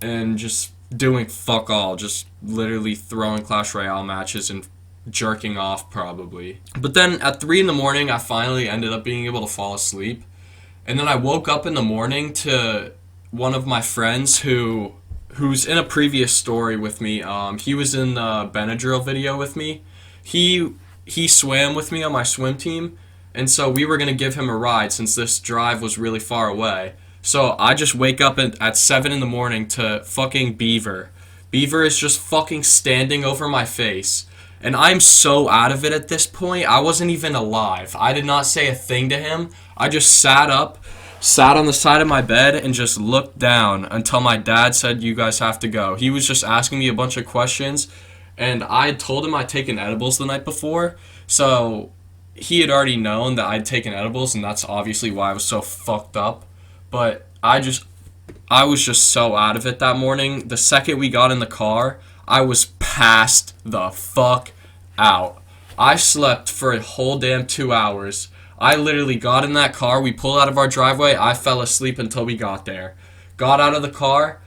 and just doing fuck all, just literally throwing Clash Royale matches and jerking off probably. But then at 3 in the morning, I finally ended up being able to fall asleep. And then I woke up in the morning to one of my friends who's in a previous story with me. He was in the Benadryl video with me. He swam with me on my swim team, and so we were gonna give him a ride since this drive was really far away. So I just wake up at 7 in the morning to fucking Beaver. Beaver is just fucking standing over my face. And I'm so out of it at this point. I wasn't even alive. I did not say a thing to him. I just sat up, sat on the side of my bed, and just looked down until my dad said, "You guys have to go." He was just asking me a bunch of questions, and I had told him I'd taken edibles the night before. So he had already known that I'd taken edibles, and that's obviously why I was so fucked up. But I was just so out of it that morning. The second we got in the car, I was passed the fuck out. I slept for a whole damn 2 hours. I literally got in that car. We pulled out of our driveway. I fell asleep until we got there. Got out of the car,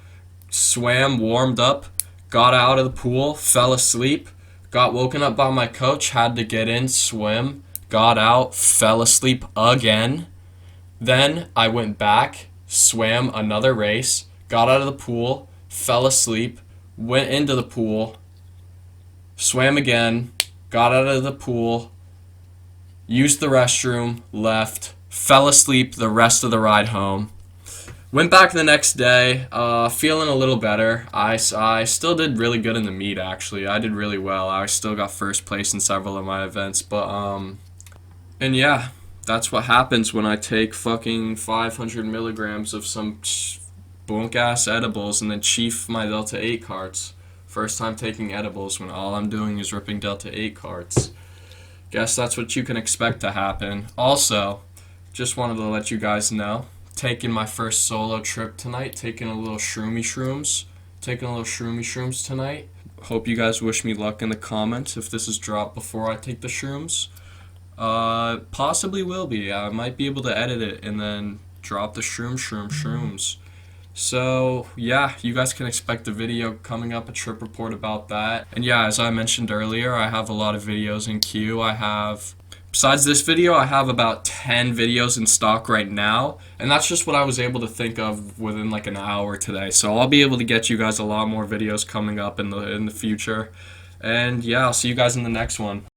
swam, warmed up, got out of the pool, fell asleep, got woken up by my coach, had to get in, swim, got out, fell asleep again. Then I went back, swam another race, got out of the pool, fell asleep, went into the pool, swam again, got out of the pool, used the restroom, left, fell asleep the rest of the ride home. Went back the next day, feeling a little better. I still did really good in the meet, actually. I did really well. I still got first place in several of my events, but, and yeah, that's what happens when I take fucking 500 milligrams of some bunk-ass edibles and then chief my Delta 8 carts. First time taking edibles when all I'm doing is ripping Delta 8 carts. Guess that's what you can expect to happen. Also, just wanted to let you guys know, taking my first solo trip tonight, taking a little shroomy shrooms tonight. Hope you guys wish me luck in the comments if this is dropped before I take the shrooms. Possibly will be. I might be able to edit it and then drop the shrooms. So, yeah, you guys can expect a video coming up, a trip report about that. And yeah, as I mentioned earlier, I have a lot of videos in queue. Besides this video, I have about 10 videos in stock right now. And that's just what I was able to think of within like an hour today. So I'll be able to get you guys a lot more videos coming up in the future. And yeah, I'll see you guys in the next one.